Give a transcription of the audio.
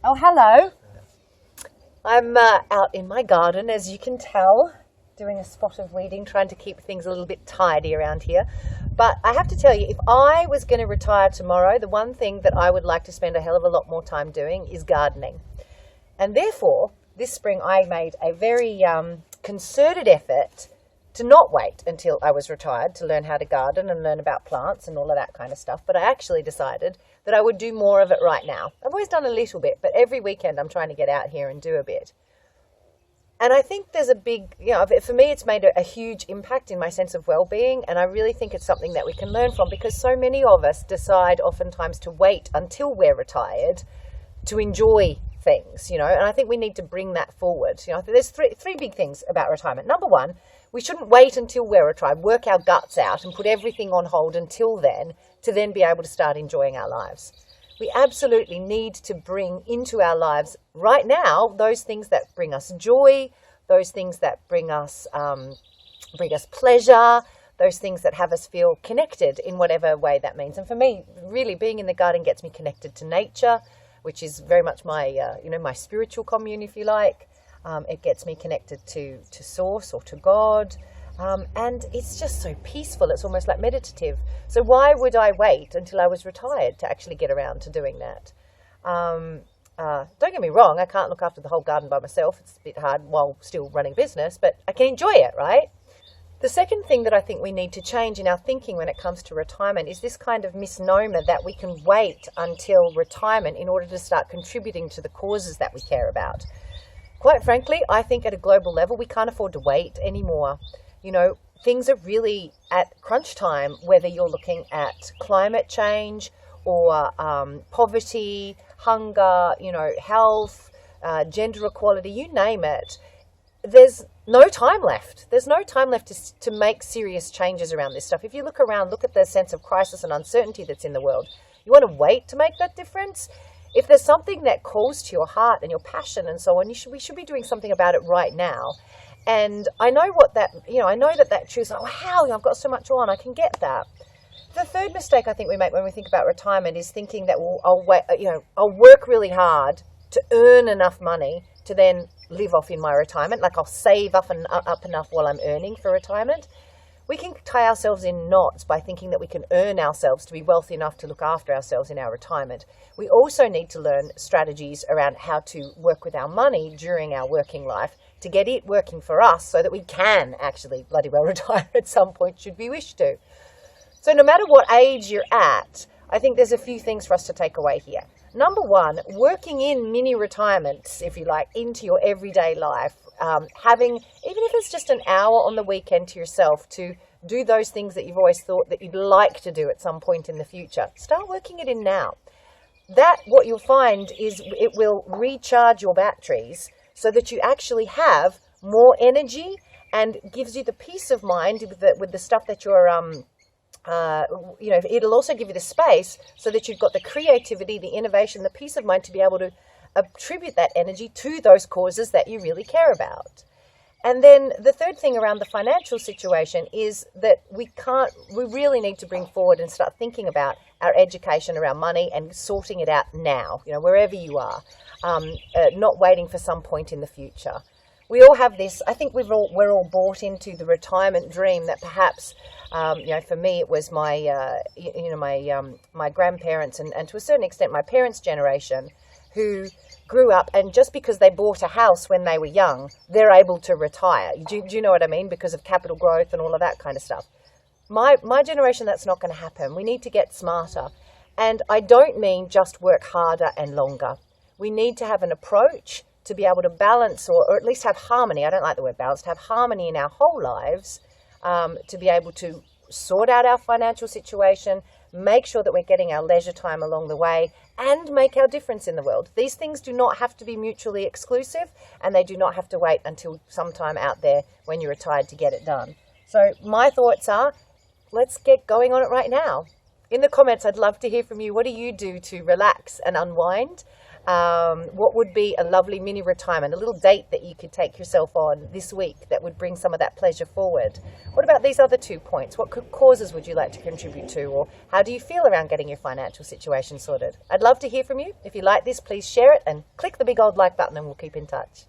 Oh, hello. I'm out in my garden, as you can tell, doing a spot of weeding, trying to keep things a little bit tidy around here. But I have to tell you, if I was going to retire tomorrow, the one thing that I would like to spend a hell of a lot more time doing is gardening. And therefore, this spring I made a very concerted effort to not wait until I was retired to learn how to garden and learn about plants and all of that kind of stuff. But I actually decided that I would do more of it right now. I've always done a little bit, but every weekend I'm trying to get out here and do a bit. And I think there's a big, for me it's made a huge impact in my sense of well-being, and I really think it's something that we can learn from, because so many of us decide oftentimes to wait until we're retired to enjoy things, and I think we need to bring that forward. There's three big things about retirement. Number one, we shouldn't wait until we're retired, work our guts out and put everything on hold until then, to then be able to start enjoying our lives. We absolutely need to bring into our lives right now those things that bring us joy, those things that bring us pleasure, those things that have us feel connected in whatever way that means. And for me, really being in the garden gets me connected to nature, which is very much my my spiritual commune, if you like. It gets me connected to Source or to God. And it's just so peaceful. It's almost like meditative. So why would I wait until I was retired to actually get around to doing that? Don't get me wrong, I can't look after the whole garden by myself. It's a bit hard while still running business, but I can enjoy it, right? The second thing that I think we need to change in our thinking when it comes to retirement is this kind of misnomer that we can wait until retirement in order to start contributing to the causes that we care about. Quite frankly, I think at a global level, we can't afford to wait anymore. Things are really at crunch time, whether you're looking at climate change or poverty, hunger, health, gender equality, you name it. There's no time left. There's no time left to make serious changes around this stuff. If you look around, look at the sense of crisis and uncertainty that's in the world. You want to wait to make that difference? If there's something that calls to your heart and your passion and so on, we should be doing something about it right now. And I know I know that choose, oh, wow, I've got so much on, I can get that. The third mistake I think we make when we think about retirement is thinking that I'll work really hard to earn enough money to then live off in my retirement. Like I'll save up enough while I'm earning for retirement. We can tie ourselves in knots by thinking that we can earn ourselves to be wealthy enough to look after ourselves in our retirement. We also need to learn strategies around how to work with our money during our working life to get it working for us so that we can actually bloody well retire at some point should we wish to. So no matter what age you're at, I think there's a few things for us to take away here. Number one, working in mini retirements, if you like, into your everyday life, having, even if it's just an hour on the weekend to yourself to do those things that you've always thought that you'd like to do at some point in the future, start working it in now. That, what you'll find is it will recharge your batteries so that you actually have more energy and gives you the peace of mind with the stuff that you're it'll also give you the space so that you've got the creativity, the innovation, the peace of mind to be able to attribute that energy to those causes that you really care about. And then the third thing around the financial situation is that we really need to bring forward and start thinking about our education around money and sorting it out now, wherever you are, not waiting for some point in the future. We all have this, I think we're all bought into the retirement dream that perhaps, for me it was my grandparents and to a certain extent my parents' generation who grew up, and just because they bought a house when they were young, they're able to retire. Do you know what I mean? Because of capital growth and all of that kind of stuff. My generation, that's not going to happen. We need to get smarter. And I don't mean just work harder and longer. We need to have an approach to be able to balance or at least have harmony. I don't like the word balance, to have harmony in our whole lives, to be able to sort out our financial situation, make sure that we're getting our leisure time along the way, and make our difference in the world. These things do not have to be mutually exclusive, and they do not have to wait until sometime out there when you're retired to get it done. So my thoughts are, let's get going on it right now. In the comments, I'd love to hear from you. What do you do to relax and unwind? What would be a lovely mini retirement, a little date that you could take yourself on this week that would bring some of that pleasure forward? What about these other 2 points? What causes would you like to contribute to, or how do you feel around getting your financial situation sorted? I'd love to hear from you. If you like this, please share it and click the big old like button and we'll keep in touch.